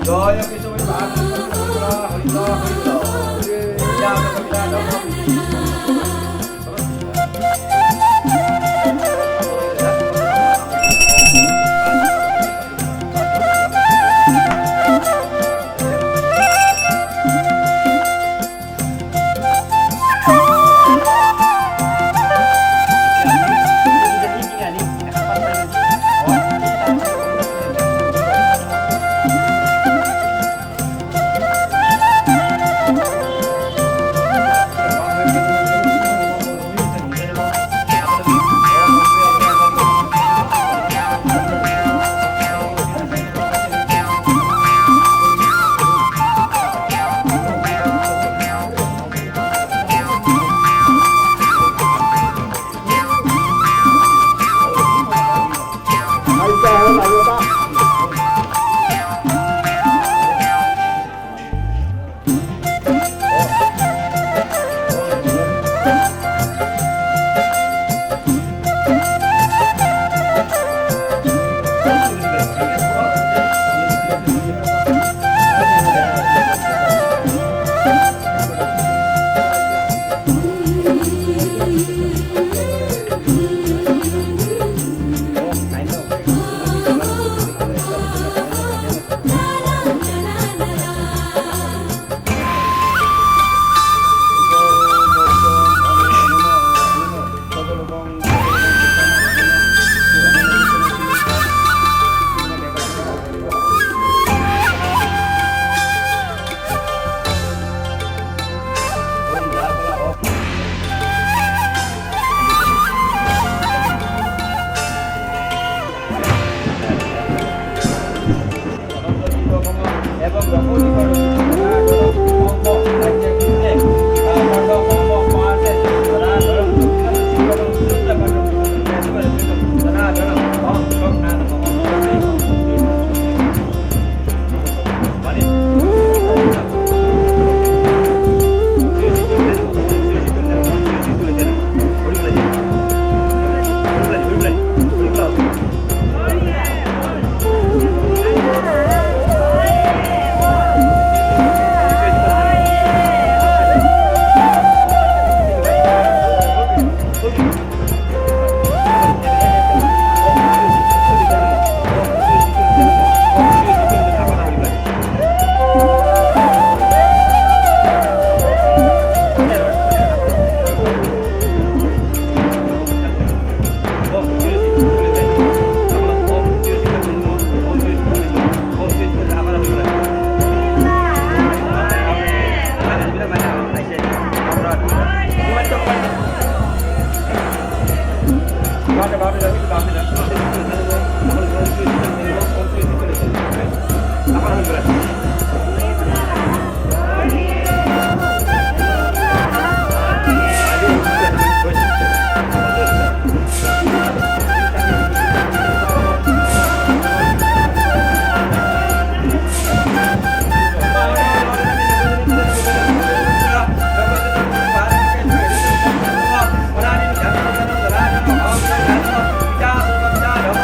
Rồi, ok, cho mấy bạn.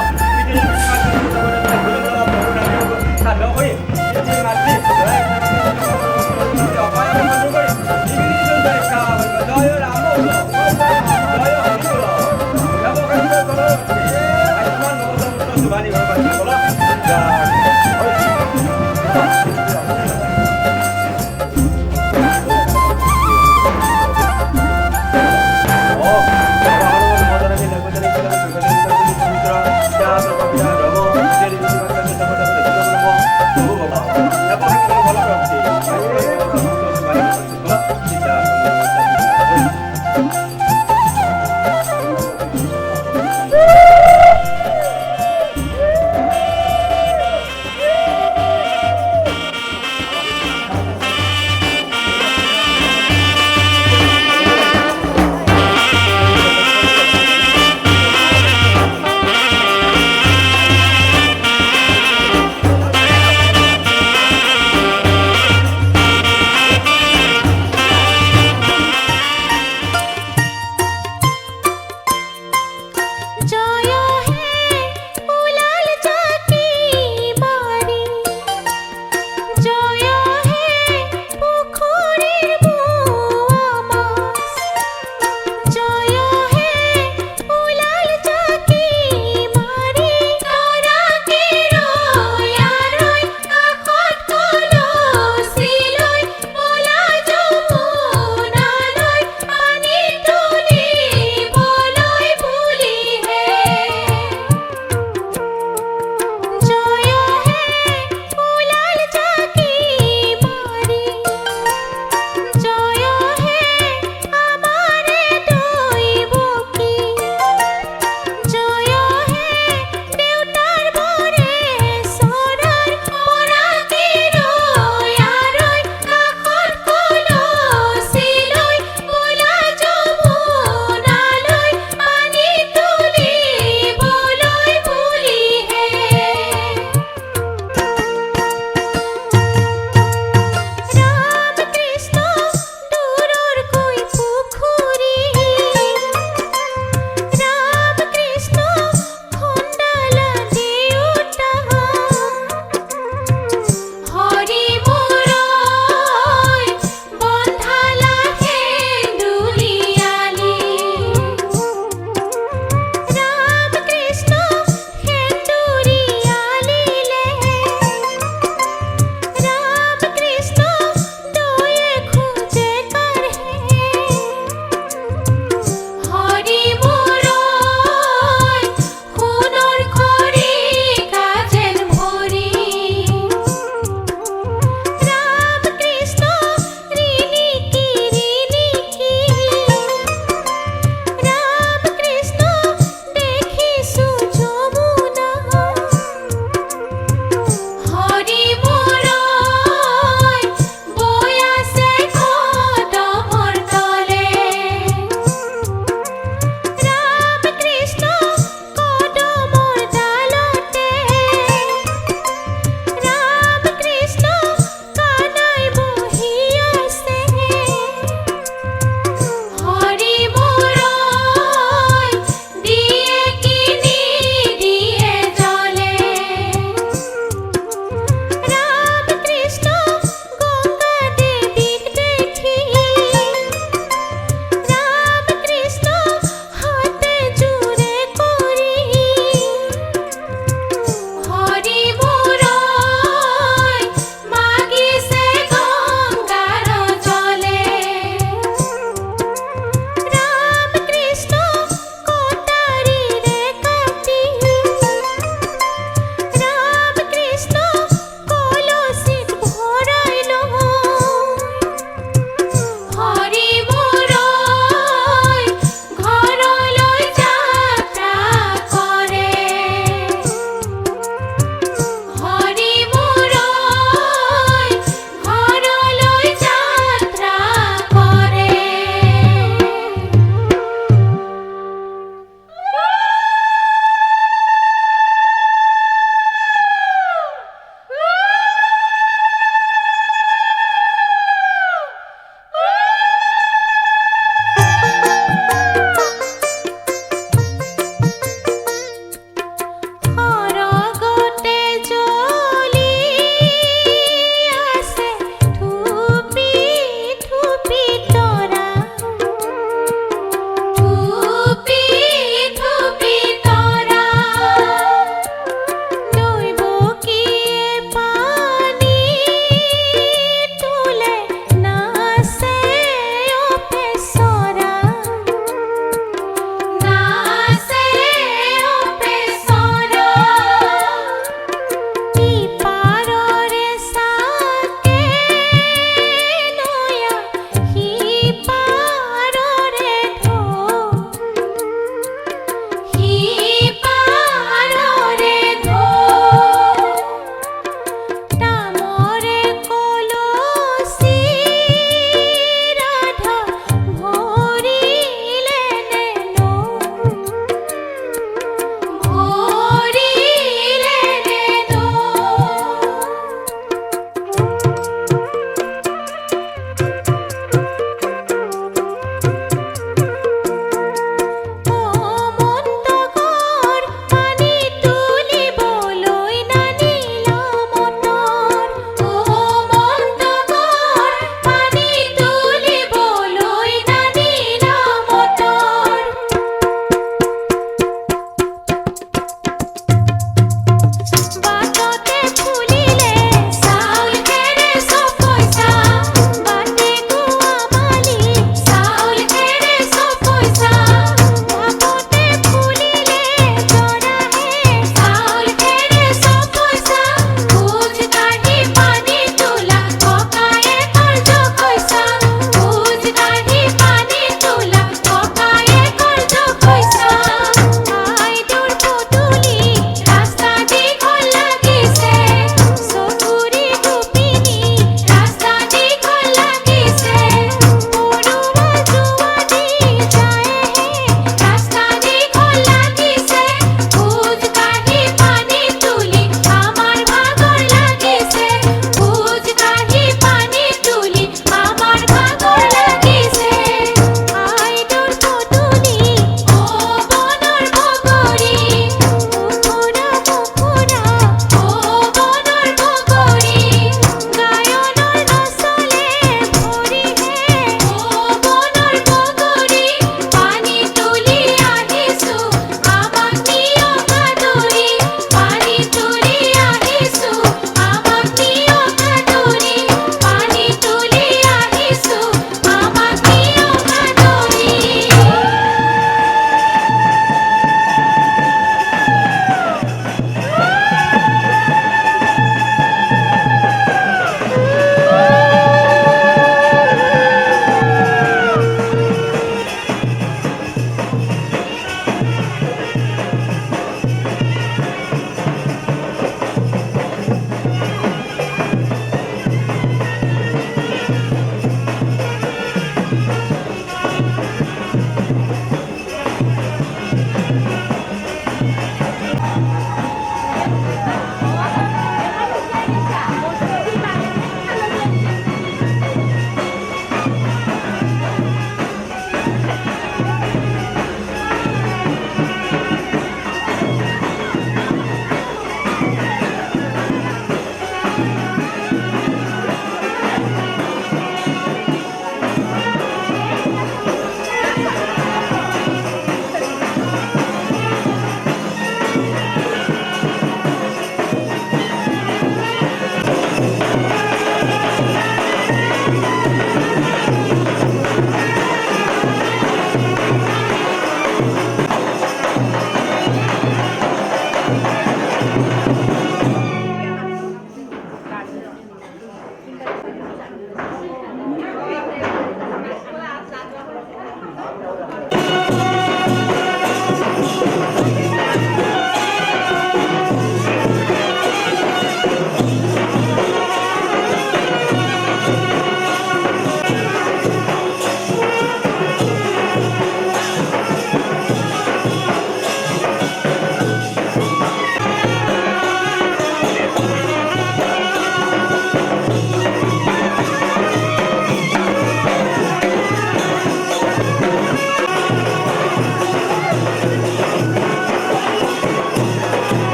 Hãy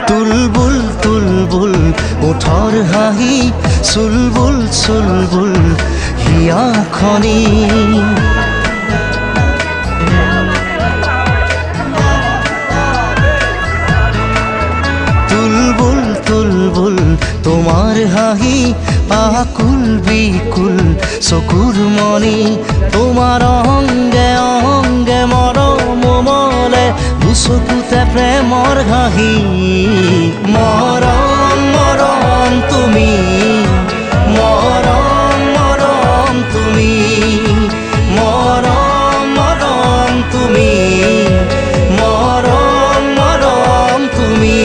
Tulbul Tulbul ওঠৰ হাঁহি চুলবুল চুলবুল হিয়া খনি তুলবুল তুলবুল তোমাৰ হাঁহি আকুল বিকুল চকুৰ মণি তোমাৰ অংগে অংগে মৰম মলে দুচকুতে প্ৰেমৰ হাঁহি মৰম মৰম তুমি মৰম মৰম তুমি মৰম মৰম তুমি মৰম মৰম তুমি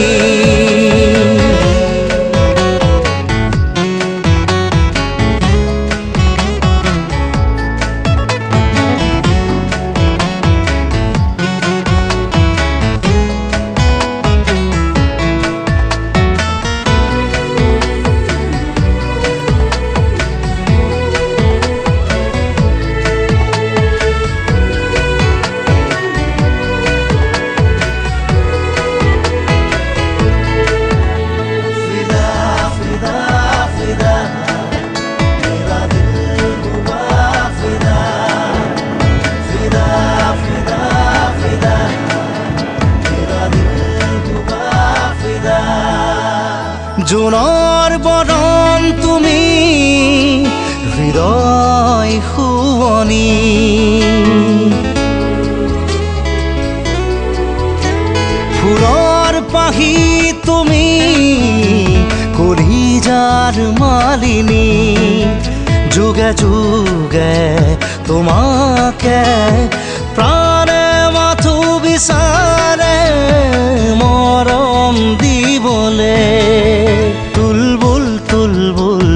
জোনৰ বৰণ তুমি হৃদয় শুৱনি ফুলৰ পাহি তুমি কলিজাৰ মালিনী যুগে যুগে তোমাকে প্ৰাণে মাথো বিচাৰে মৰম দিবলে তুলবুল তুলবুল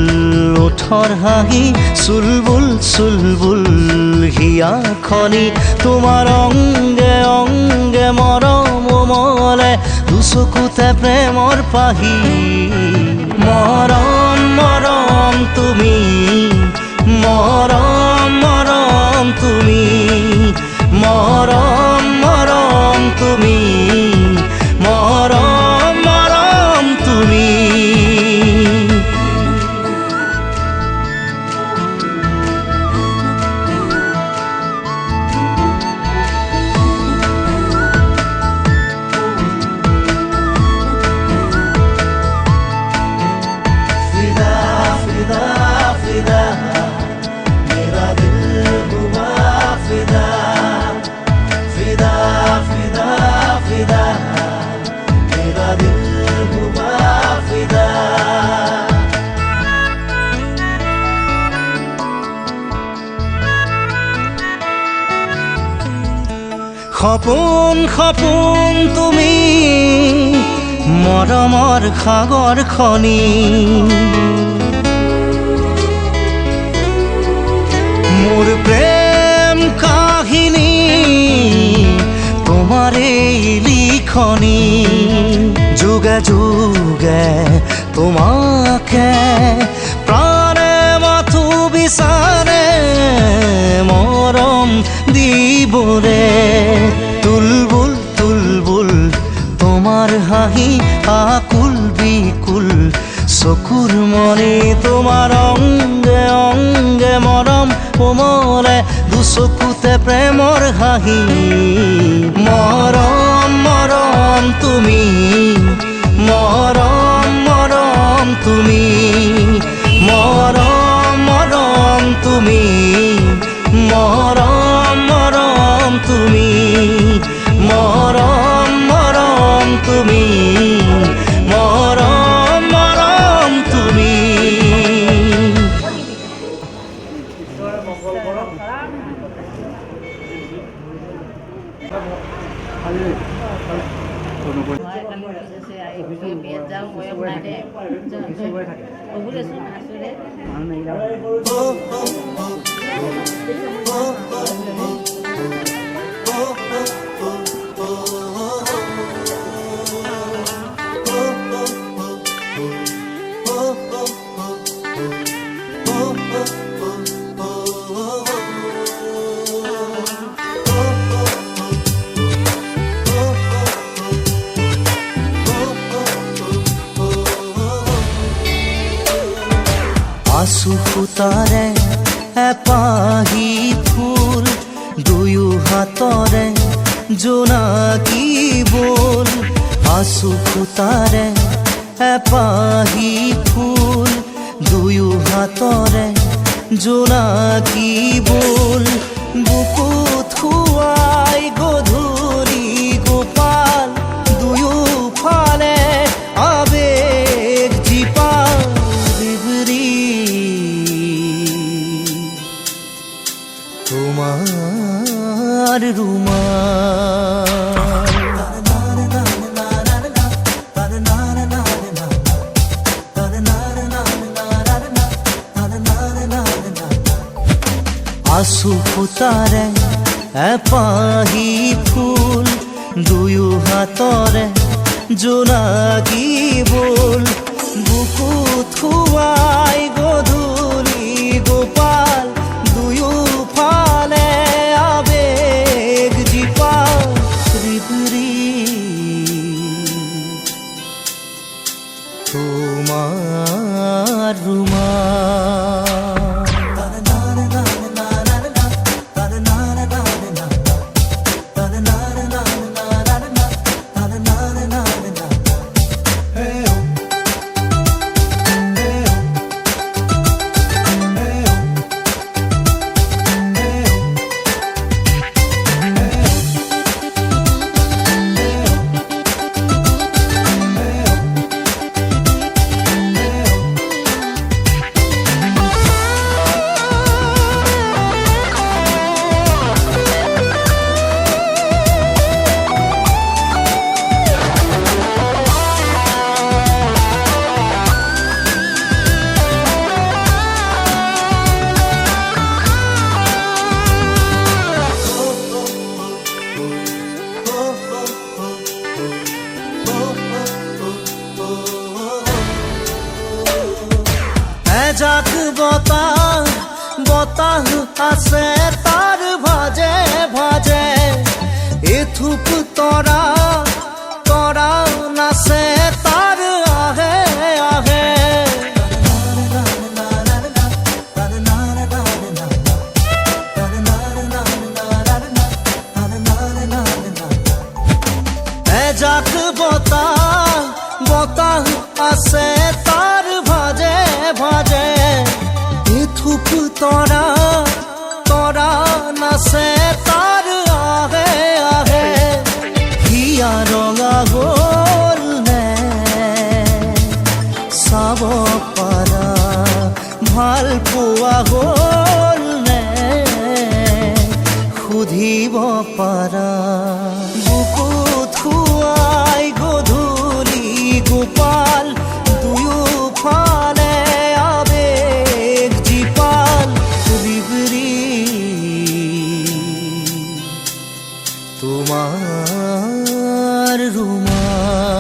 ওঠৰ হাঁহি চুলবুল চুলবুল হিয়া খনি তোমাৰ অংগে অংগে মৰম মলে দুচকুতে প্ৰেমৰ পাহি মৰম মৰম তুমি মৰম মৰম তুমি মৰম মৰম তুমি মৰম মৰম তুমি সপোন সপোন তুমি মৰমৰ সাগৰ খনি মোৰ প্ৰেম কাহিনী তোমাৰে লিখনি যুগে যুগে তোমাকে প্ৰাণে মাথো বিচাৰে মৰম দিবলে তুলবুল তুলবুল তোমাৰ হাঁহি আকুল বিকুল চকুৰ মণি তোমাৰ অংগে অংগে মৰম কোমলে দুচকুতে প্ৰেমৰ হাঁহি মৰম মৰম তুমি মৰম মৰম তুমি মৰম মৰম তুমি মৰম মৰম তুমি মৰম মৰম তুমি মৰম মৰম তুমি কি সবাই থাকে ওগুলো শোন আসলে মানে এৰা আশু ফুতাৰে এপাহি ফুল দুয়ো হাতৰে জোনাকী বোল আশু ফুতাৰে এপাহি ফুল দুয়ো হাতৰে জোনাকী বোল বুকুত শুৱাই গধূলি গোপাল দুয়োফালে আবেগ জীপাল তোমাৰ আশু ফুতাৰে এপাহি ফুল দুয়ো হাতৰে জোনাকী বোল বুকুত শুৱাই গধূলি গোপাল দুয়োফালে আবেগ জীপাল তোমাৰ যাক বতাহ বতাহ আছে তাৰ ভাজে ভাজে এথুপ তৰা তৰা নাচে তাৰ আহে আহে যাক বতাহ বতাহ আছে তাৰ ভাজে ভাজে এথুপ তৰা তৰা নাচে তাৰ আহে আহে হিয়া ৰঙা গ'ল নে চাব পাৰা ভাল পোৱা গ'ল নে সুধিব পাৰা বুকুত শুৱাই গধূলি গোপাল দুয়োফালে আবেগ জীপাল তোমাৰ ৰুমাল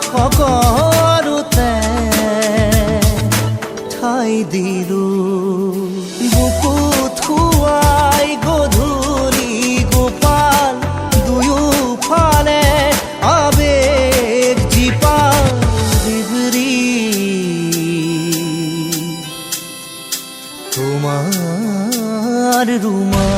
সকলোতে ঠাই দিলো বুকুত শুৱাই গধূলি গোপাল দুয়োফালে আবেগ জীপাল বিবৰি তোমার রুমাল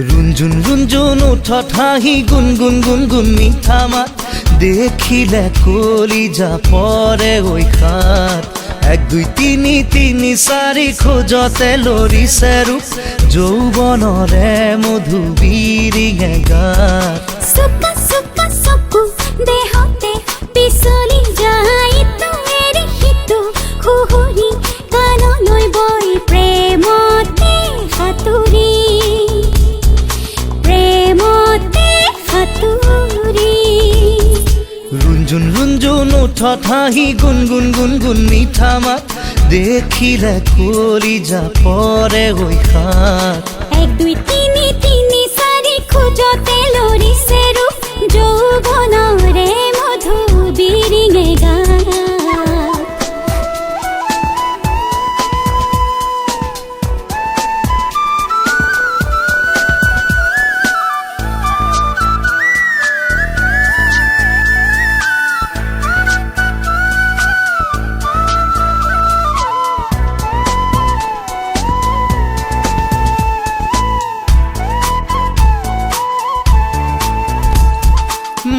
रुंजुन रुंजुन उठत हाहि गुनगुन गुनगुन मिठा मात দেখিলে কলিজা পরে ওই খাত 1 2 3 3 4 খোজতে লৰিছে ৰূপ যৌৱনৰে মধুবিৰিঙে গাত সুকা সুকা সকু দেহতে পিছলি যায় তো এৰি হিতু খুহুৰি কানলৈ বৈ প্ৰেমতে হাতুৰি रुंजुन रुंजुन उठत हाहि गुनगुन गुनगुन मिठा मात দেখিলে কলিজা পরে ওই খাত 1 2 3 3 4 খোজতে লৰিছে ৰূপ যৌৱনৰে মধুবিৰিঙে গাত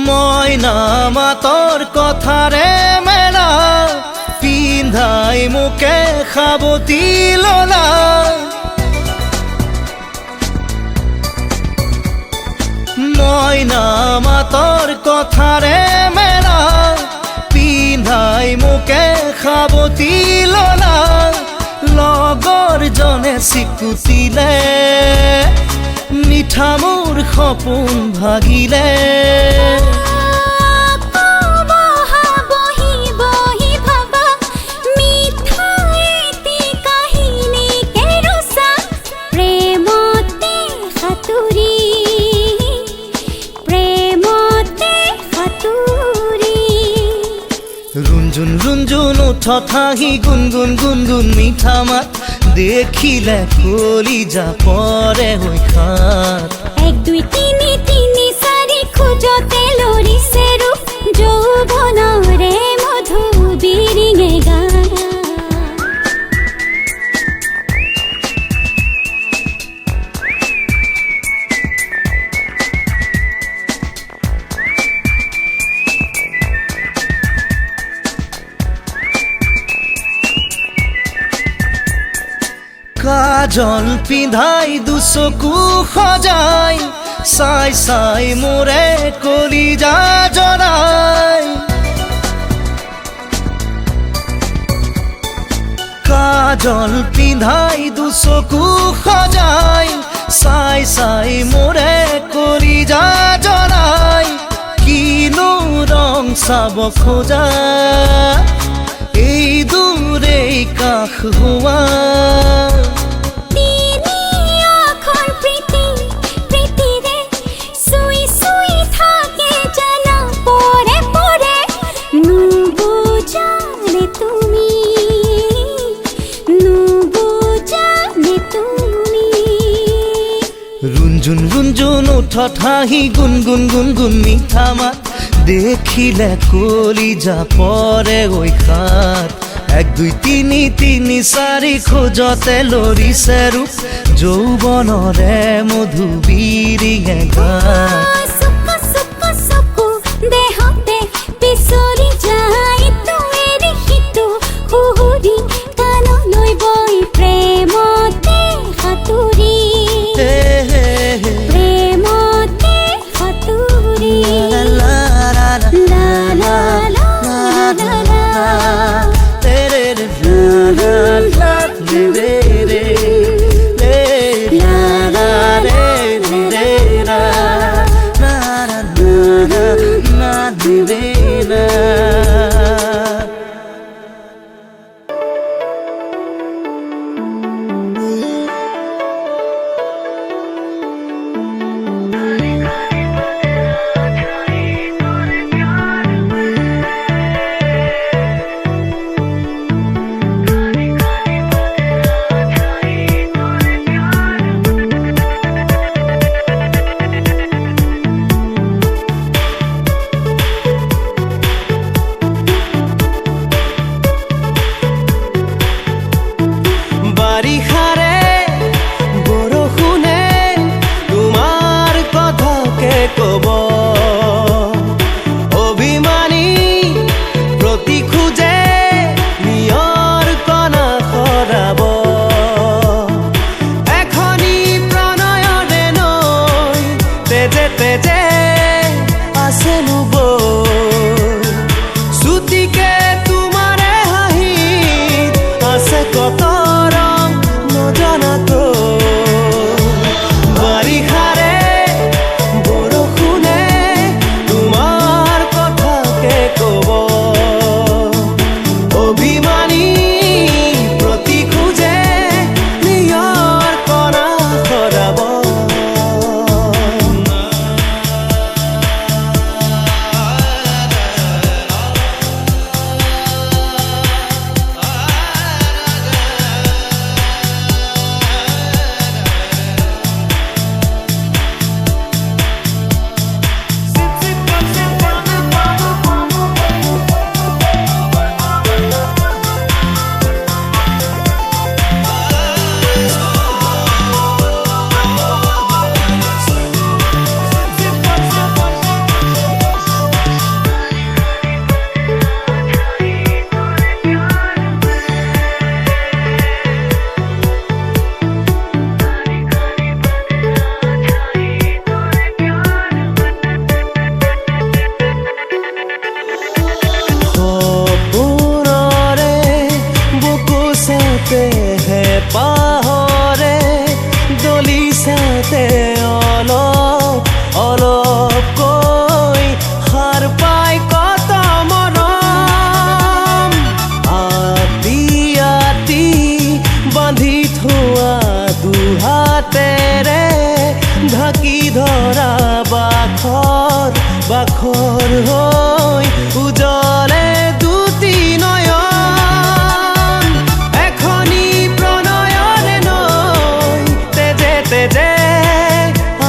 ময়না মাতৰ কথাৰে মেলা পিন্ধাই মোকে খাবতি ললা ময়না মাতৰ কথাৰে মেলা পিন্ধাই মোকে খাবতি ললা লগৰ জনে চিকুটিলে মিঠা মোৰ সপোন ভাগিলে रुंजुन रुंजुन उठत हाहि गुनगुन गुनगुन मिठा मात দেখিলে কলিজা পরে ওই খাত 1 2 3 3 4 খোজতে লৰিছে ৰূপ যৌৱনৰে মধুবিৰিঙে গাত কাজল পিন্ধাই দুচকু সজাই চাই চাই মোৰে কলিজা জৰাই কাজল পিন্ধাই দুচকু সজাই চাই চাই মোৰে কলিজা জৰাই কিনো ৰং চাব খোজা এই দূৰে কাষ হোৱা रुंजुन रुंजुन उठत हाहि गुनगुन गुनगुन मिठा मात দেখিলে কলিজা পরে ওই খাত এক দুই তিনি তিনি চাৰি খোজতে লৰিছে ৰূপ যৌৱনৰে মধু বিৰিঙে গায় চকু চকু চকু দেহতে পিছলি যায় ইটো এৰি সিটো সুহুৰি কাণলৈ বৈ প্ৰেমতে সাঁতুৰি প্ৰেমতে সাঁতুৰি লা লা লা লা লা লা তেৰে ৰে লা লা ৰে ৰে ৰে লা লা ৰে ৰে লা না না না না ৰে লা বাৰিষাৰে বৰষুণে তোমাৰ কথাকে কব অভিমানী প্ৰতি খোজে নিয়ৰ কণা সৰাব এখনি প্ৰণয়নে নৈ তেজে তেজে আছে নুবৈ চুটিকে তোমাৰে হাঁহিত আছে কত ৰং নজনাকৈ বাৰিষাৰে বৰষুণে তোমাৰ কথাকে কব অভিমানী প্ৰতি খোজে নিয়ৰ কণা সৰাব সপোনৰে বুকুচাতে হে পাহৰে দলিচাতে অলপ অলপকৈ সাৰ পাই কত মৰম আতি আতি বান্ধি থোৱা দুহাতেৰে ঢাকি ধৰা বাখৰ বাখৰ হৈ উজলে দুটি নয়ন এখনি প্ৰণয়নে নৈ তেজে তেজে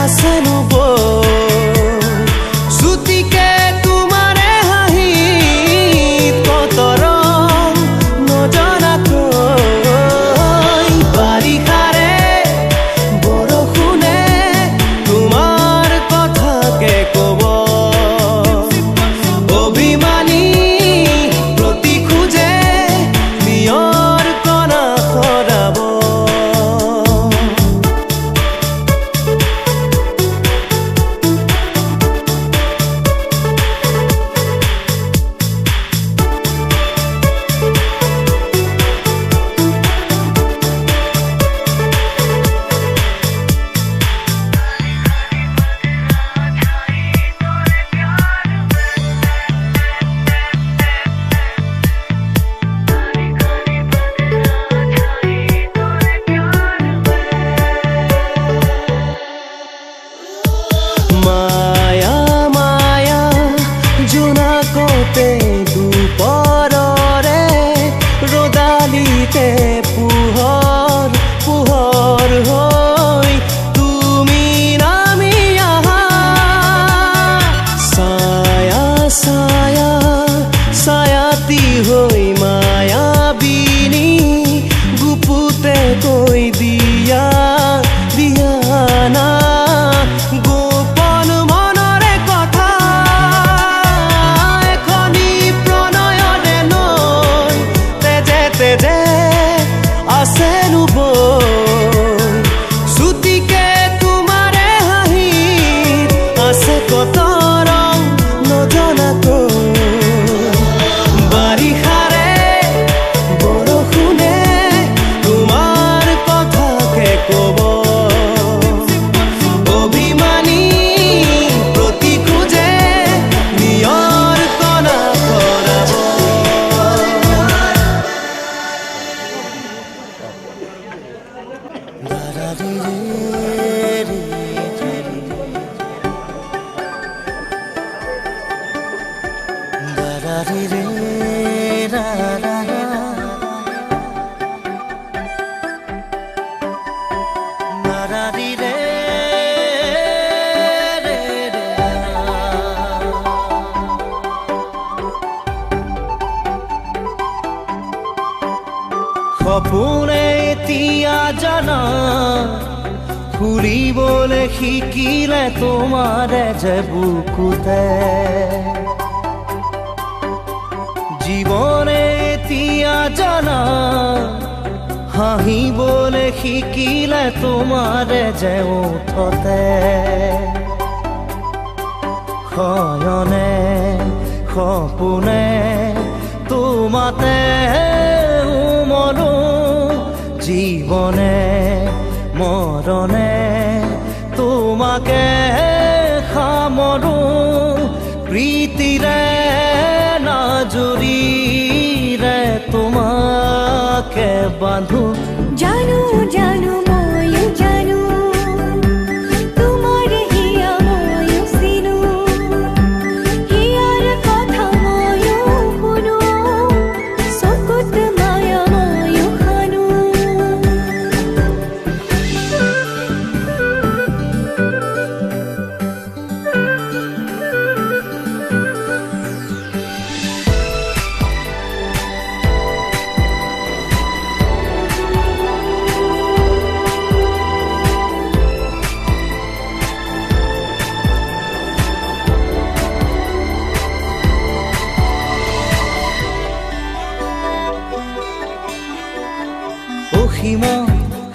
আছে নুবৈ চুটিকে তোমাৰে হাঁহিত কত ৰং নজনাকৈ বাৰিষাৰে বৰষুণে তোমাৰ কথাকে কব শ্ৰুতিকে তোমাৰে হাঁহিত আছে কত ৰং নজনাকৈ বাৰিষাৰে বৰষুণে তোমাৰ কথাকে কব অভিমানী প্ৰতি খোজে নিয়ৰ কণা কৰাব সপোনে এতিয়া জানা ফুৰিবলৈ শিকিলে তোমাৰে যে বুকুতে জীৱনে এতিয়া জানা হাঁহিবলৈ শিকিলে তোমাৰে যে ওঠতে শয়নে সপোনে তোমাতে উমলো জীৱনে মৰণে তোমাকে সামৰো প্ৰীতিৰে নাজুৰিৰে তোমাকে বান্ধো জানো জানো ময়ো জানো তোমাৰ হিয়া ময়ো চিনো হিয়াৰ কথা ময়ো শুনো চকুত মায়া ময়ো খানো অসীমত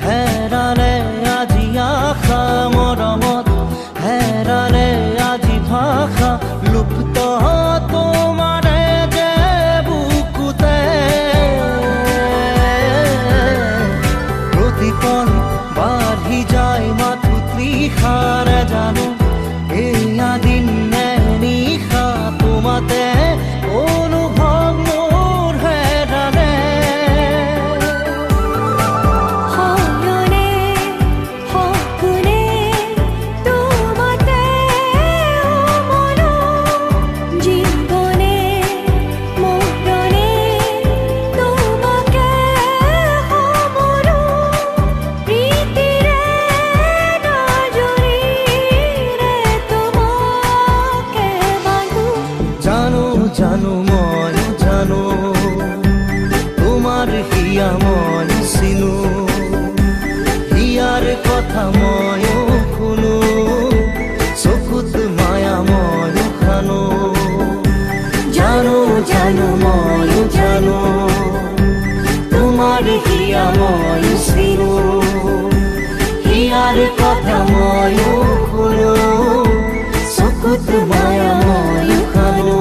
হেৰালে আজি আশা মৰমত হেৰালে আজি ভাষা লুপ্ত তোমাৰে যে বুকুতে প্ৰতিপল বাঢ়ি যায় মাথো তৃষাৰে জানো এয়া দিন নে নিশা তোমাতে অনুভৱ মোৰ হেৰালে শয়নে সপোনে তোমাতে উমলো জীৱনে মৰণে তোমাকে সামৰো প্ৰীতিৰে নাজুৰিৰে তোমাকে বান্ধো জানো জানো মই জানো তোমাৰ হিয়া মই চিনো হিয়াৰ কথা ময়ো শুনো চকুত মায়া ময়ো খানো জানো জানো ময়ো জানো তোমাৰ হিয়া মই চিনো হিয়াৰ কথা ময়ো শুনো চকুত মায়া ময়ো খানো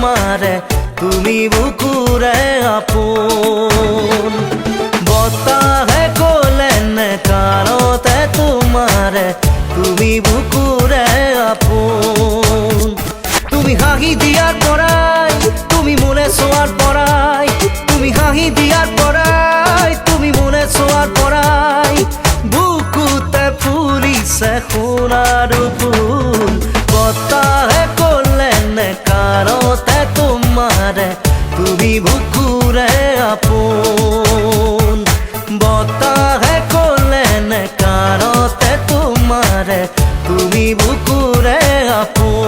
তোমাৰে তুমি বুকুৰে আপোন বতাহে ক'লে নে কাৰণতে তোমাৰে তুমি বুকুৰে আপোন তুমি হাঁহি দিয়াৰ পৰাই তুমি মোলে চোৱাৰ পৰাই তুমি হাঁহি দিয়াৰ পৰাই তুমি মোলে চোৱাৰ পৰাই বুকুতে ফুলিছে সোণাৰ ফুল বতাহে ক'লে নে কাৰণতে তোমাৰে তুমি বুকুৰে আপোন বতাহে ক'লে নে কাৰণতে তোমাৰে তুমি বুকুৰে আপোন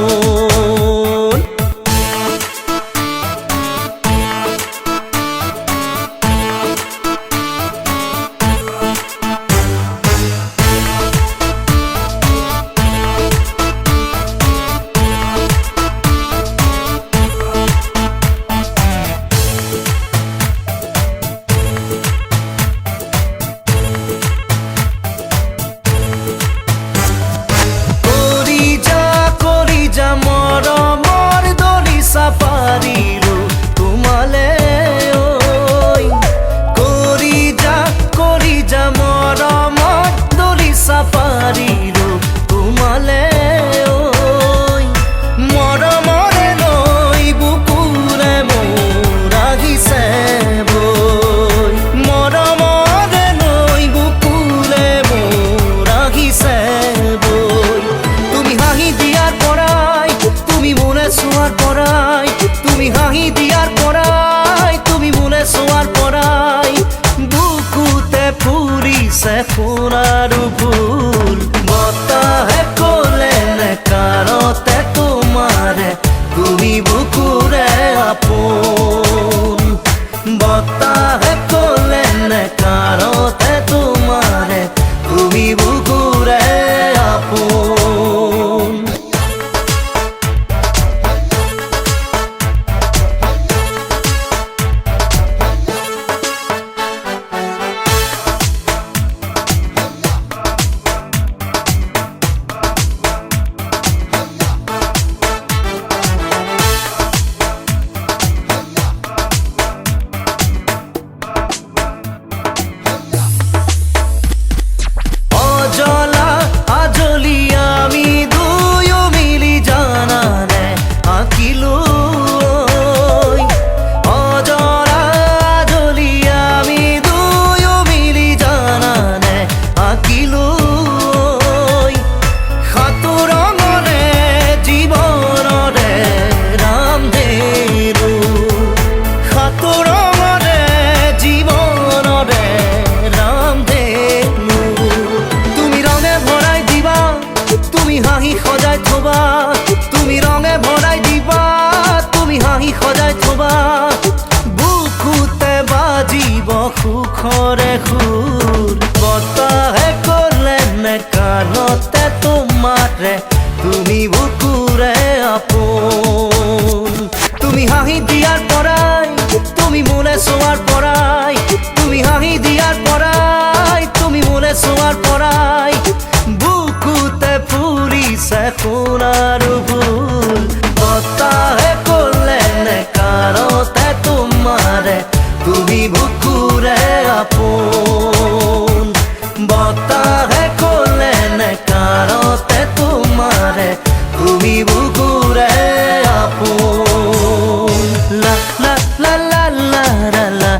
তুমি হাঁহি দিয়াৰ পৰাই তুমি মোলে চোৱাৰ পৰাই বুকুতে ফুলিছে সোণাৰ ফুল বতাহে ক'লে নে কাৰণতে তোমাৰে তুমি বুকুৰে আপোন বতাহে ক'লে নে কাৰণতে তোমাৰে তুমি বুকুৰে আপোন তুমি ৰঙে ভৰাই দিবা তুমি হাঁহি সজাই থবা বুকুতে বাজিব সুখৰে সুৰ বতাহে ক'লে নে কাৰণতে তোমাৰে তুমি বুকুৰে আপোন তুমি হাঁহি দিয়াৰ পৰাই তুমি মোলে চোৱাৰ পৰাই তুমি হাঁহি দিয়াৰ পৰাই তুমি মোলে চোৱাৰ পৰাই বুকুতে ফুলিছে সোণাৰ ফুল বতাহে ক'লে নে কাৰণতে তোমাৰে তুমি বুকুৰে আপোন বতাহে ক'লে নে কাৰণতে তোমাৰে তুমি বুকুৰে আপোন লা লা লা লা লা লা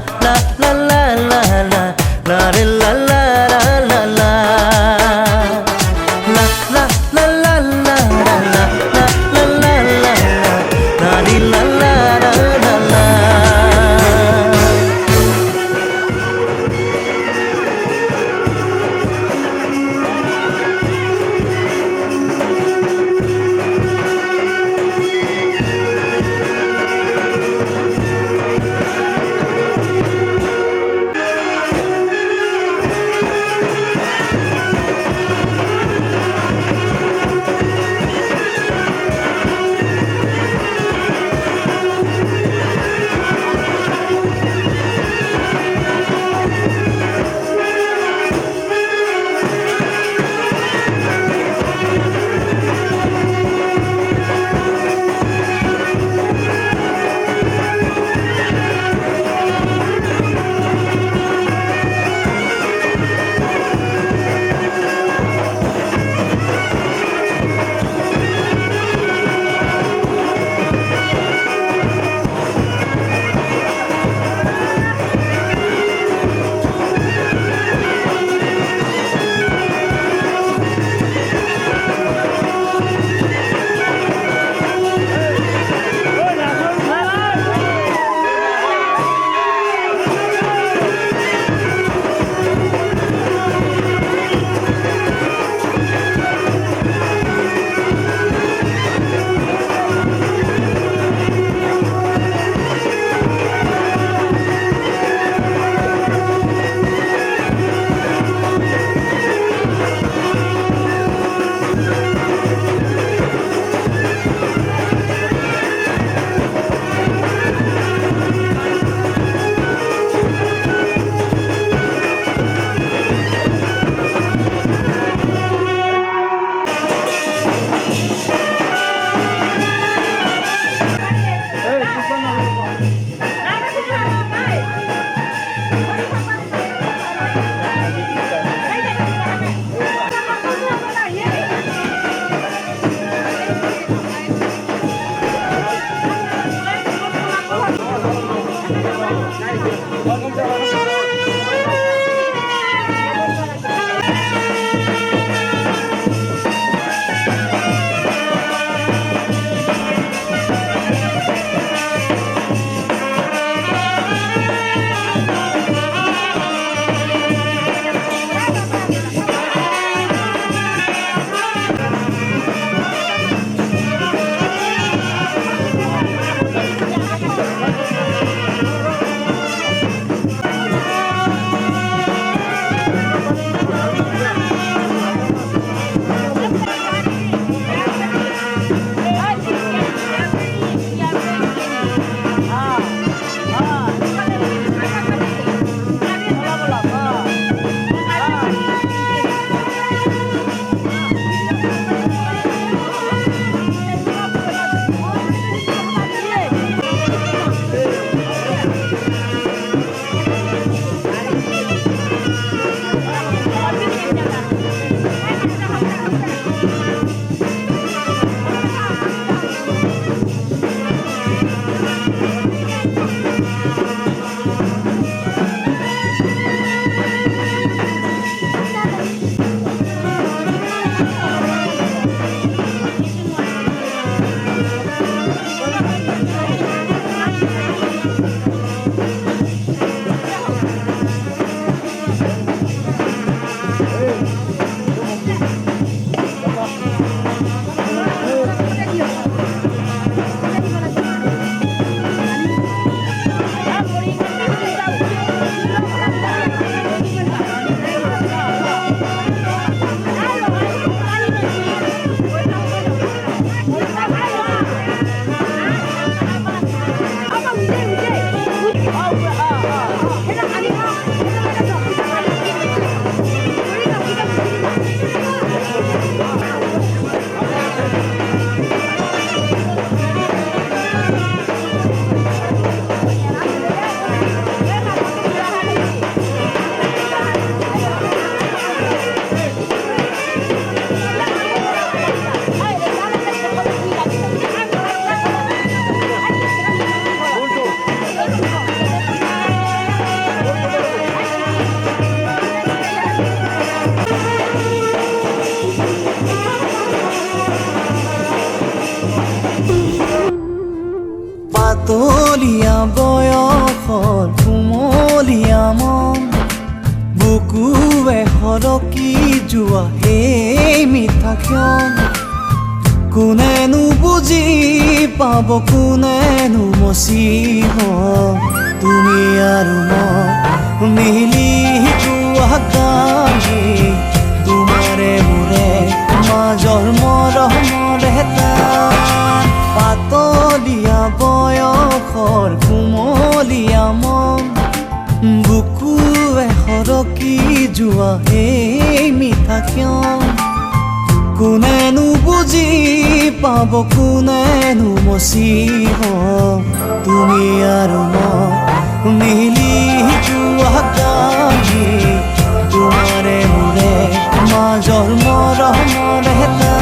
পাতলীয়া বয়সৰ কুমলীয়া মন বুকুৱে সৰকি যোৱা এই মিঠা ক্ষণ কোনেনো বুজি পাব কোনেনো মচিব তুমি আৰু মই মিলি গোৱা গানে তোমাৰে মোৰে মাজৰ মৰমৰ এটা পাতলীয়া বয়সৰ কুমলীয়া মন বুকুৱে সৰকি যোৱা এই মিঠা ক্ষণ কোনেনো বুজি পাব কোনেনো মচিব তুমি আৰু মই মিলি যোৱা গানে তোমাৰে মোৰে মাজৰ মৰমৰ এটা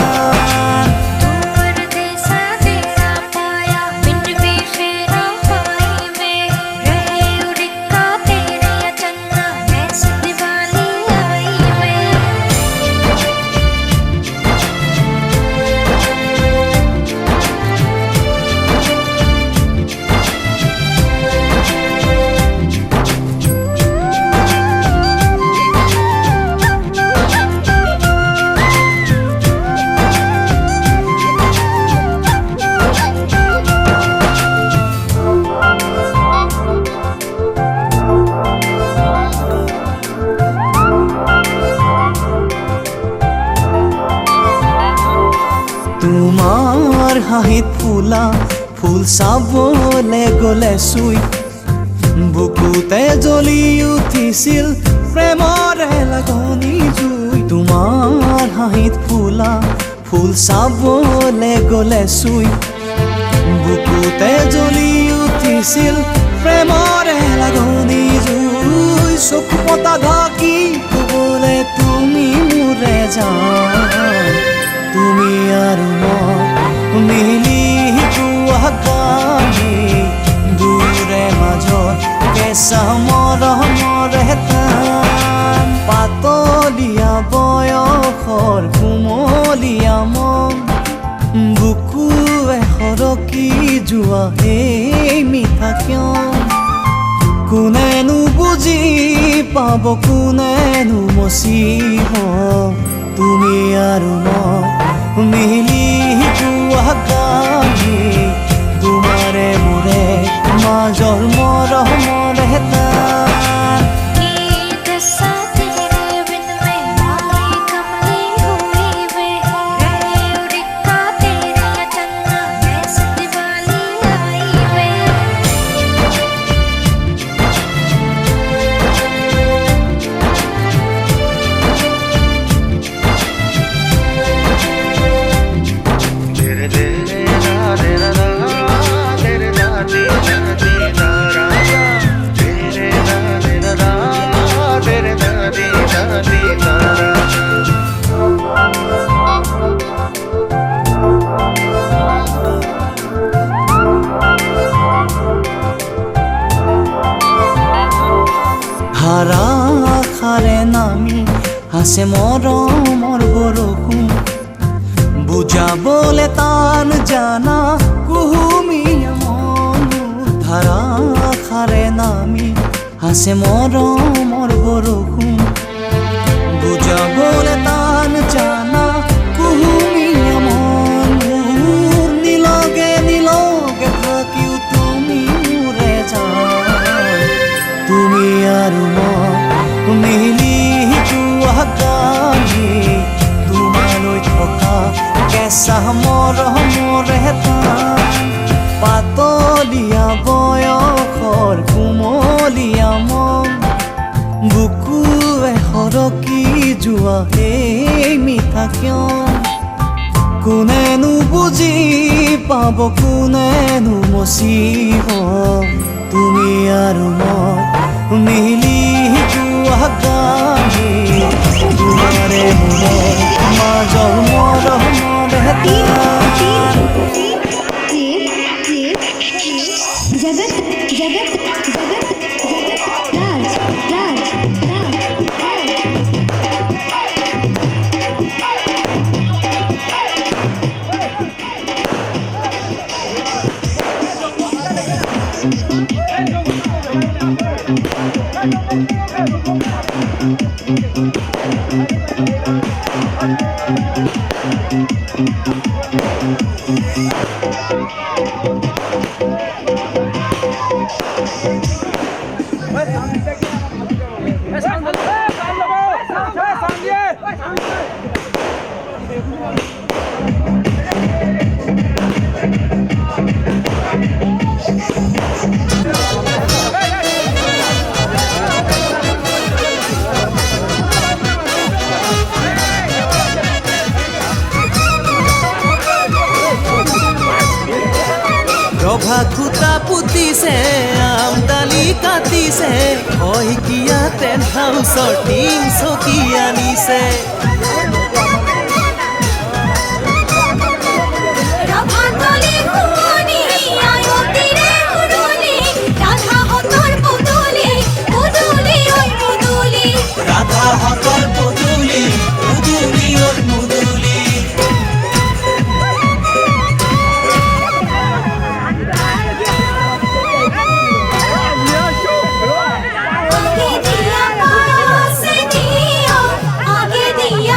दूर देसा तेरा पाया मिट भी फेरा पाई में रहे उड़का तेरे चन्ना ऐसी दिवाली आई में তোমাৰ হাঁহিত ফুলা ফুল চাবলে গলে চুই বুকুতে জ্বলি উঠিছিল প্ৰেমৰে লাগনি জুই তোমাৰ হাঁহিত ফুলা ফুল চাবলে গলে চুই বুকুতে জ্বলি উঠিছিল প্ৰেমৰে লাগনি জুই চকু পতা ঢাকি ক'বলে তুমি মোৰে জান তুমি আৰু মই মিলি গোৱা গানে দুয়োৰে মাজত কেঁচা মৰমৰ এটা পাতলীয়া বয়সৰ কুমলীয়া মন বুকুৱে সৰকি যোৱা এই মিঠা ক্ষণ কোনেনো বুজি পাব কোনেনো মচিব তুমি আৰু মই মিলি গোৱা গানে তোমাৰে মোৰে মাজৰ মৰমৰ এটা गीत सा तेरे बिन में मोरी कमली हुई में रहे उड़का तेरे चन्ना ऐसी दिवाली आई में ধাৰাসাৰে নামি আছে মৰমৰ বৰষুণ বুজাবলে টান জানা কুহুমীয়া মন ধাৰাসাৰে নামি আছে মৰমৰ বৰষুণ বুজাবলে টান জানা কুহুমীয়া মন নিলগে নিলগে থাকিও তুমি মোৰে জান তুমি আৰু মই মিলি যোৱা গানে তোমালৈ থকা কেঁচা মৰমৰ এটা পাতলীয়া বয়সৰ কুমলীয়া মন বুকুৱে সৰকি যোৱা এই মিঠা ক্ষণ কোনেনো বুজি পাব কোনেনো মচিব তুমি আৰু মই মিলি যোৱা গানে তোমাৰে মোৰে মাজৰ মৰমৰ এটা जगत जगत जगत राज राज राज ৰভা খুটা পুতিছে আমদালি কাটিছে শইকীয়া টেণ্ট হাউচৰ টিং চকী আনিছে ৰাধাতলি ঘুমনি আয়তিৰে উড়ুলি ৰাধাহতৰ পুতুলি পুতুলি ওই পুতুলি ৰাধাহঁতৰ পদূলি মুদুলি অৰ মুদুলি আগে দিয়া পাশে দিও আগে দিয়া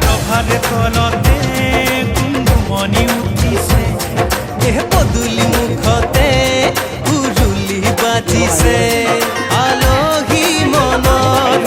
ৰভাৰে তলতে কুমকুমনি উঠিছে এহ পদূলি মুখতে উৰুলি বাজিছে আলহী মনত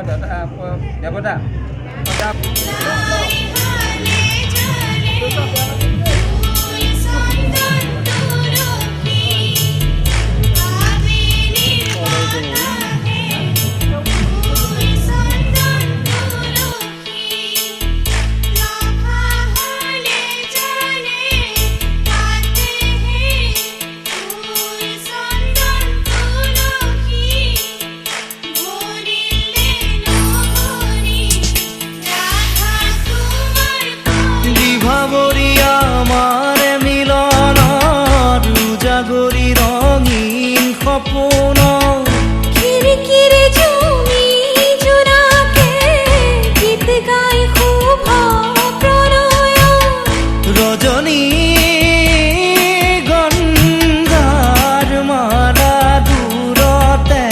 দেৱতা বিভাবৰিয়া আমাৰ মিলনৰ উজাগৰি ৰঙীন সপোন খিৰিকিৰে জুমি জোনাকে গীত গাই শুভ প্ৰণয় ৰজনী গংগাৰ মালা দূৰতে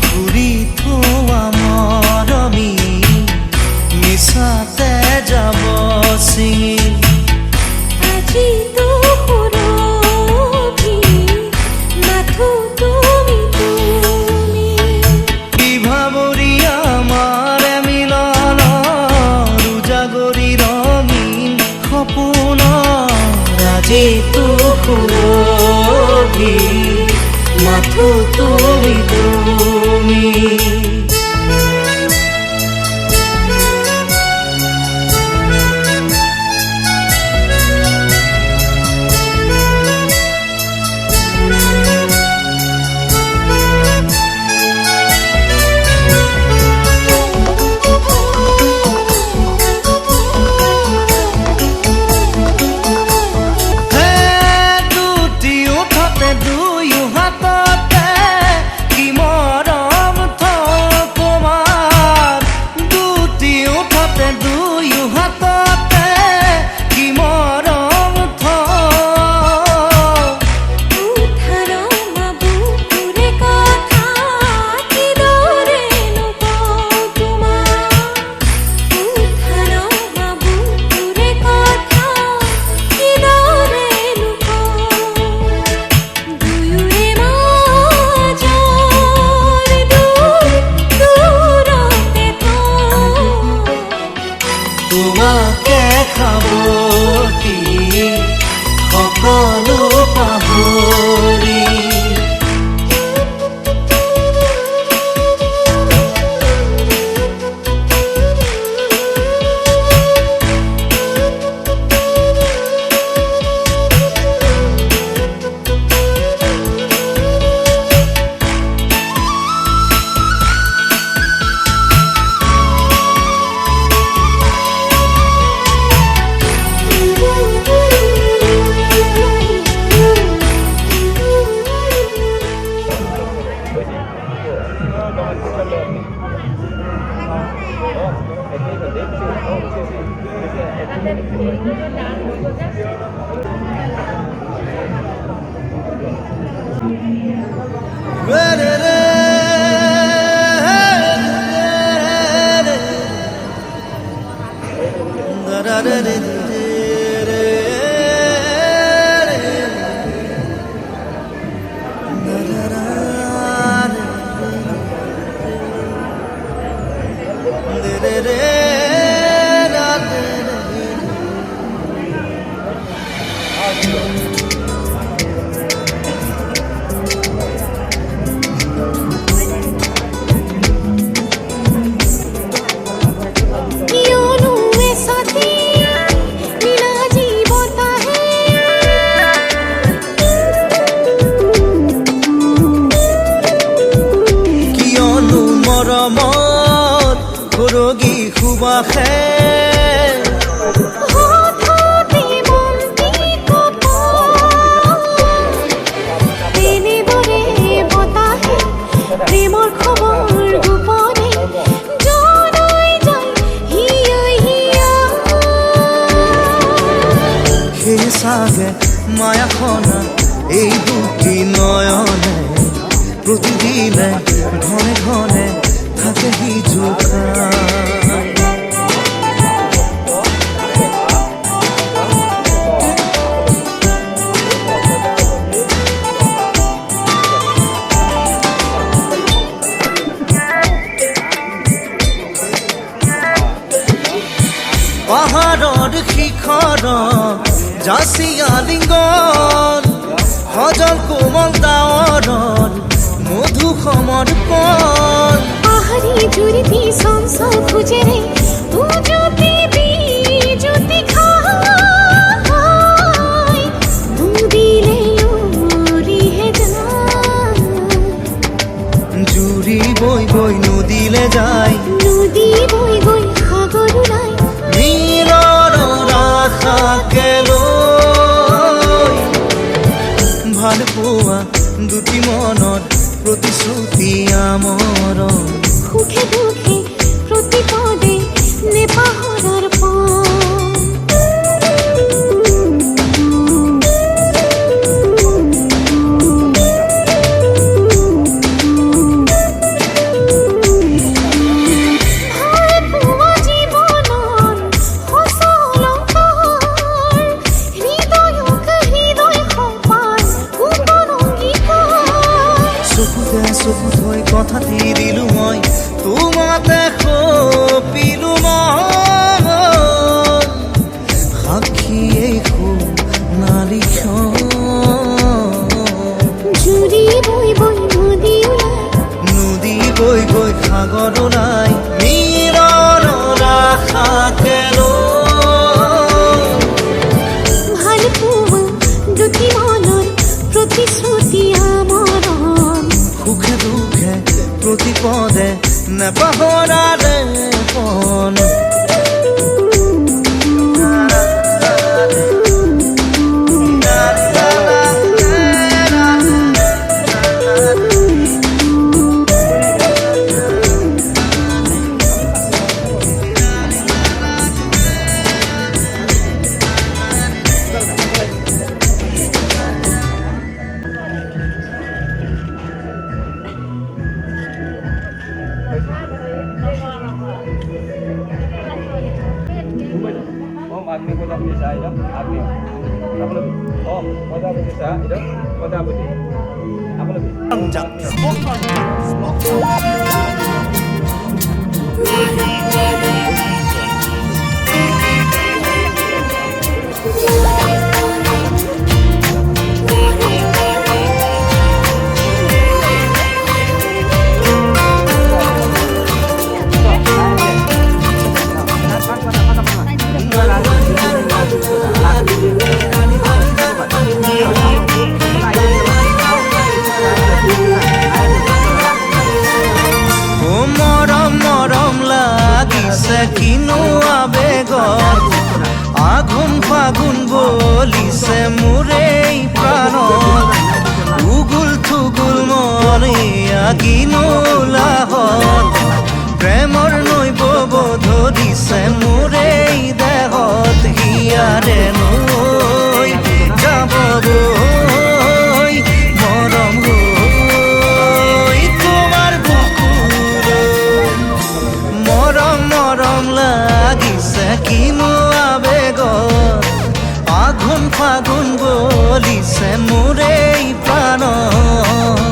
ঘূৰি থোৱা মৰমী মিছাতে যাব ছিঙি আজি তো সুৰভি মাথো তুমি তুমি বিভাবৰিয়া আমাৰ মিলনৰ উজাগৰি ৰঙীন সপোন আজি তো সুৰভি মাথো তুমি তুমি তোমাকে খাবতি সকলো পাহৰি ৰোগী সুবাসে প্ৰেমৰ খবৰ গোপনে জনাই যায় হিয়া হিয়া সেই চাগে মায়াখনা এই দুটি নয়নে প্রতিদিনে ঘনে ঘনে থাকে হিজুকা পাহাৰৰ শিখৰ যাচি আলিংগন সজল কোমল ডাৱৰৰ মধু সমৰ্পণ পাহাড়ি জুড়িতে সংস খুঁজে পুজোতে জ্যোতি খায় দুদিলে উড়িয়ে যায় জুৰি বৈ বৈ নদীলে যায় নদী বই বই সাগৰ উড়ায় নীৰৰ আশাকে লৈ ভাল পোৱা দুটি মনত প্ৰতিশ্ৰুতি আমাৰ সুখে দুখে প্ৰতিপদে নেপাহৰাৰ চকু থৈ কথা দিলোঁ মই তোমাতে সপিলোঁ মই সাক্ষীয়ে নাৰীখন জুড়ি বই বই নদী উড়ায় নদী বৈ গৈ সাগৰ ওলাই নীৰৰ আশাকে লৈ ভাল পোৱা দুটি মনৰ প্ৰতিশ্ৰুতি আমাৰ সুখে দুখে প্ৰতিপদে নেপাহৰাৰে পণ Om Agni Kota Desa itu Agni. Apa lebih? Om Kota Desa itu Kota Budi. Apa lebih? কিনো আবেগত আঘোণ ফাগুণ বলিছে মোৰে প্ৰাণত উগুল থুগুল মনে কিনো লাহত প্ৰেমৰ নৈব ধৰিছে মোৰে দেহত হিয়াৰে নৈ যাব বৈ মৰম হৈ তোমাৰ বুকুলৈ মৰম মৰম লাগিছে কিনো আবেগত আঘোণ ফাগুণ বলিছে মোৰে প্ৰাণত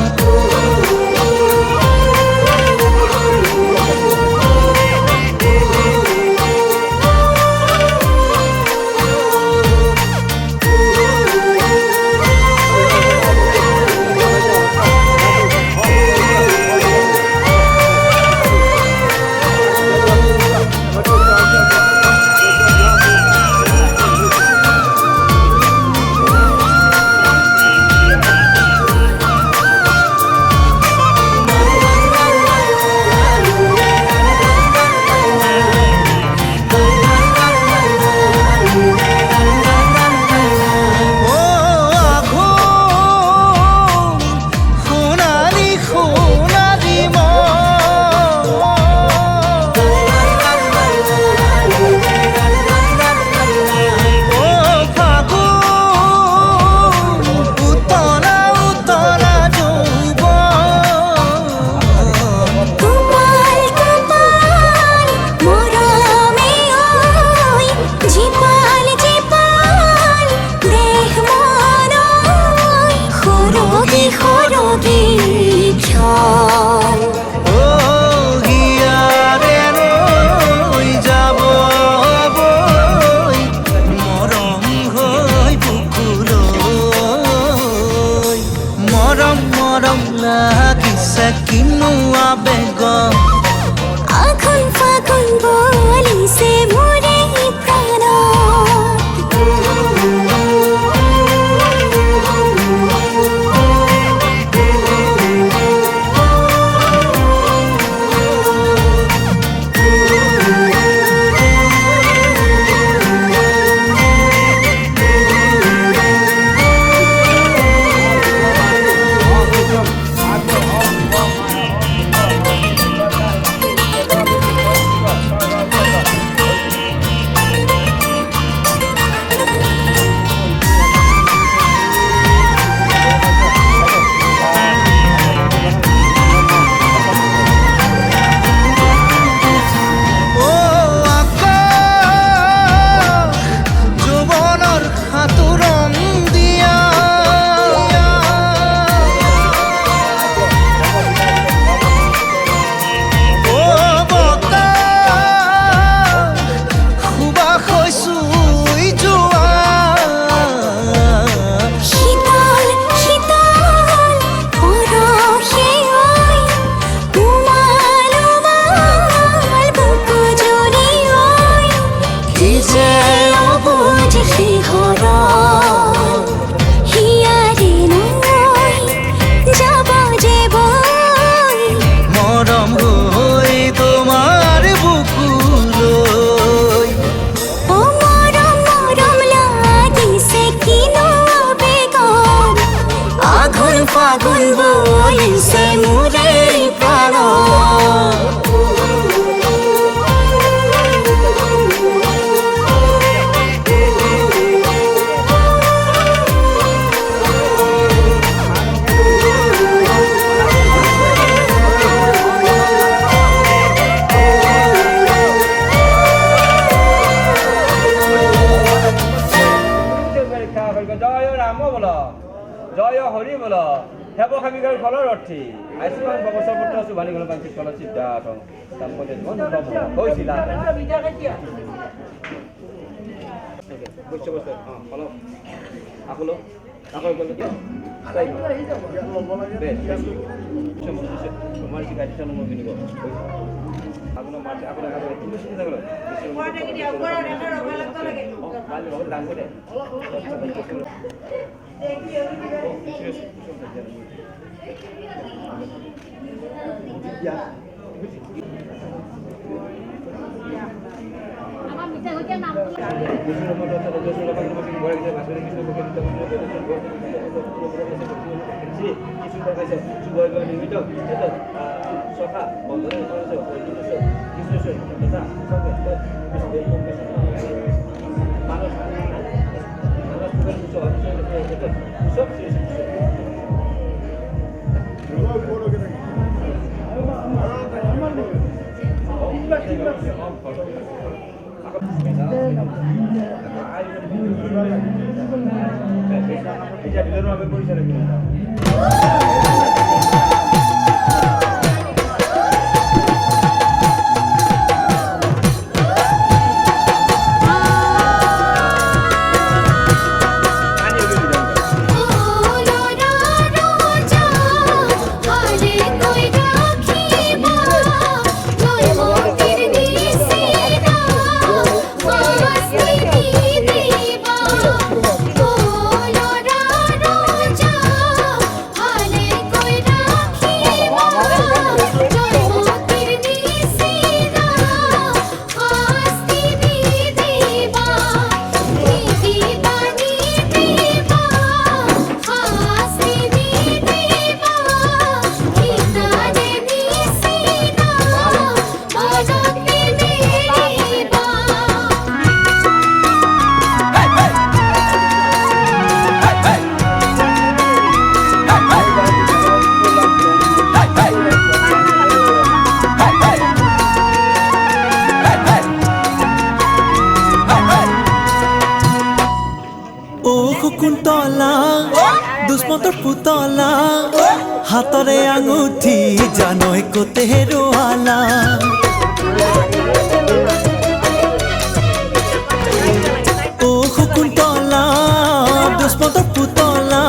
জয় হৰি বল হেব খাবিকাৰ ফলৰ অৰ্থী আয়ুষ্মান ভৱসপত্ৰ শুভানি গল পাঞ্চি ফল সিদ্ধাৰ্থ সম্পদে জীবন প্ৰভু হৈছিল আকলো আকৌ বলতো তোমার কি গাড়ি চালানো কিনিব আপনার মাঠে আপনার কাছে তুমি চিন্তা করো ভালো বহুত দাম করে আমার মিঠাই হইছে নাম সখা বন্ধনের এটা দিলেন আমি পরিচয় রাখি কুন্তলা দুষ্মন্তৰ পুতলা হাতৰে আঙুঠি জানৈ কতে হেৰুৱালা ও কুন্তলা দুষ্মন্তৰ পুতলা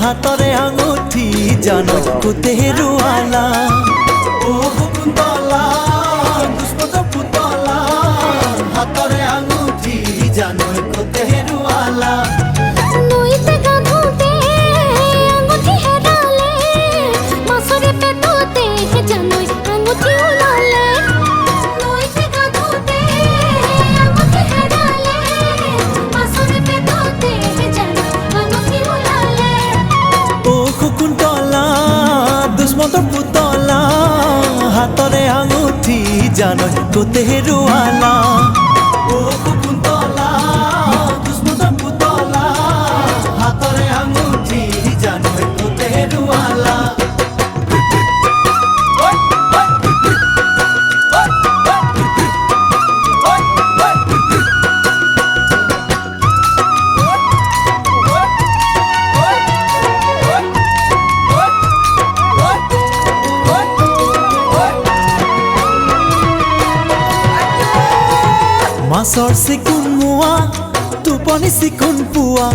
হাতৰে আঙুঠি জানৈ কতে হেৰুৱালা ও কুন্তলা দুষ্মন্তৰ পুতলা হাতৰে আঙুঠি জানৈ কতে হেৰুৱালা পুতলা হাতৰে আঙুঠি জানৈ কতে হেৰুৱালা ও কুন্তলা দুষ্মন্তৰ পুতলা হাতৰে আঙুঠি জানৈ কতে হেৰুৱালা মাছৰ চিকুণ মোৱা টোপনি চিকুণ পুৱা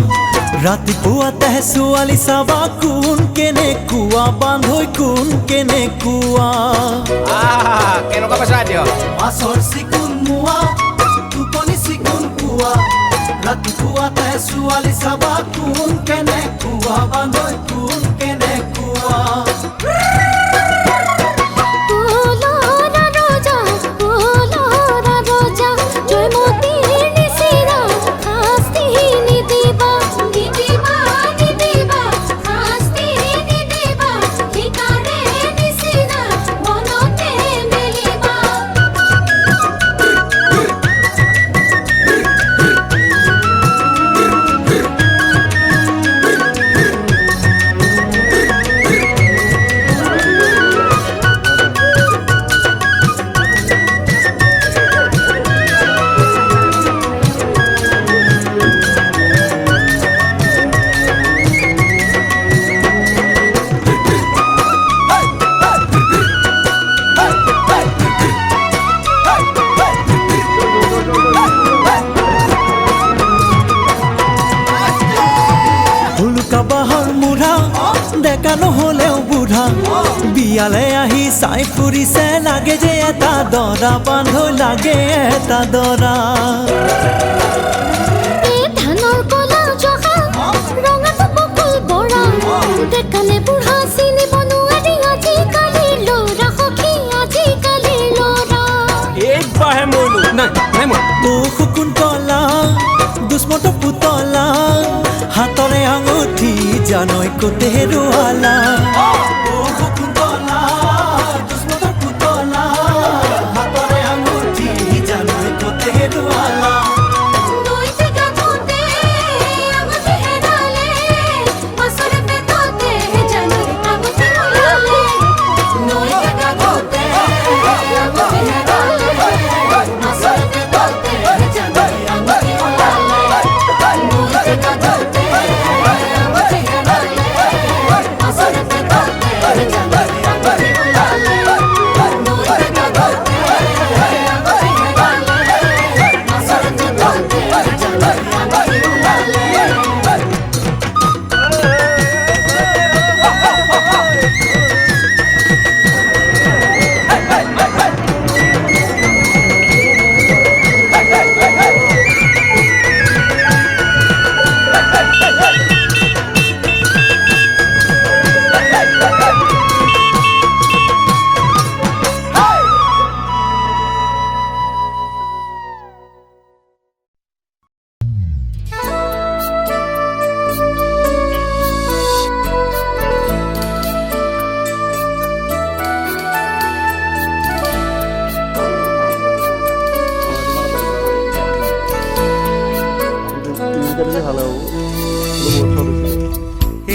ৰাতিপুৱা তেহ ছোৱালী চাবা কোন কেনেকুৱা বান্ধৈ কোন কেনেকুৱা কেনেকুৱা পাইছা দিয়ক মাছৰ চিকুণ মোৱা টোপনি চিকুণ পুৱা ৰাতিপুৱা তেহ ছোৱালী চাবা কোন কেনেকুৱা বান্ধৈ কোন কেনেকুৱা বিয়া নহলেও বুঢ়া বিয়ালে আহি চাই ফুৰিছে লাগে যে এটা দৰা বান্ধৈ লাগে এটা দৰা এই ধানৰ কলা জহা ৰঙাটো বকুল বৰা ডেকানে বুঢ়া চিনিব নোৱাৰি আজিকালিৰ ল'ৰা সখী আজিকালিৰ ল'ৰা একবাৰহে মৰিলো নাই মই ও শকুন্তলা দুষ্মত পুতলা হাতৰে আঙুঠি জানৈ কোতে হেৰুৱালা ও শকুন্তলা দুষ্মত পুতলা হাতৰে আঙুঠি জানৈ কোতে হেৰুৱালা নৈ টেকা থওঁতে আঙুঠি হেৰালে মাছৰে পেটতে জানৈ আঙুঠি ওলালে নৈ টেকা থওঁতে আঙুঠি হেৰালে মাছৰে পেটতে জানৈ আঙুঠি ওলালে নৈ টেকা থওঁতে আঙুঠি হেৰালে মাছৰে পেটতে জানৈ আঙুঠি ওলালে নৈ টেকা থওঁতে আঙুঠি হেৰালে মাছৰে পেটতে জানৈ আঙুঠি ওলালে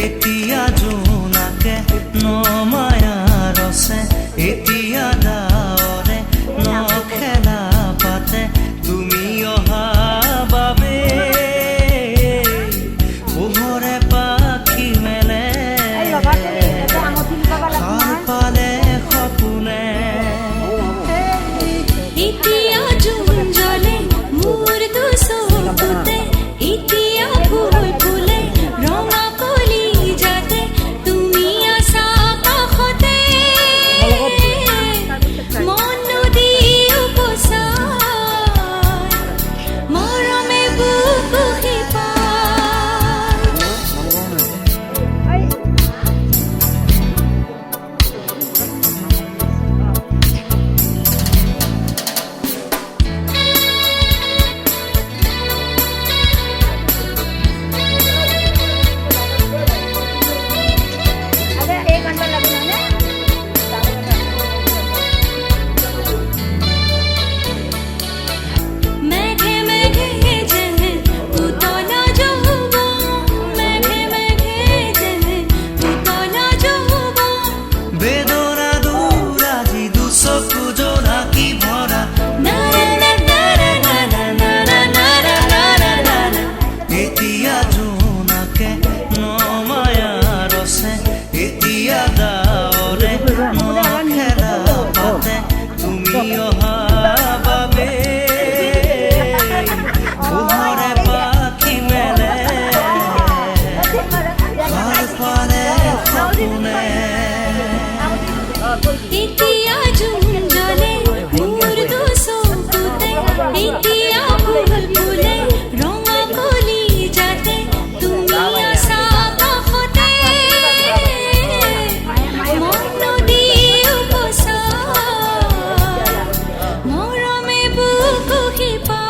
এতিয়া জোনাকে নমায়া ৰছে এতিয়া ডাৱৰে নখেলা পাতে তুমি অহা বাবে পোহৰে পাখি মেলে সাৰ পালে সপোনে এতিয়া জোন জ্বলে মোৰ দুচকুতে এতিয়া ফুল ফুলে ৰঙা কলি যাতে তুমি আছা কাষতে মন নদী উপচাই মৰমে বুকু শিপাই মেঘে মেঘে যেনে উতলা যৌবন মেঘে মেঘে যেনে উতলা যৌবন বেদনা দূৰ আজি দুচকু জোনাকি ভৰা না না না না না না না না না না না না এতিয়া জোনাকে নমায়া ৰছে এতিয়া ডাৱৰে নখেলা পাতে তুমি অহা বাবে পোহৰে পাখি মেলে সাৰ পালে সপোনে এতিয়া জোন জ্বলে মোৰ দুচকুতে এতিয়া ফুল ফুলে ৰঙা কলি যাতে তুমি আছা কাষতে মন নদী উপচাই মৰমে বুকু শিপাই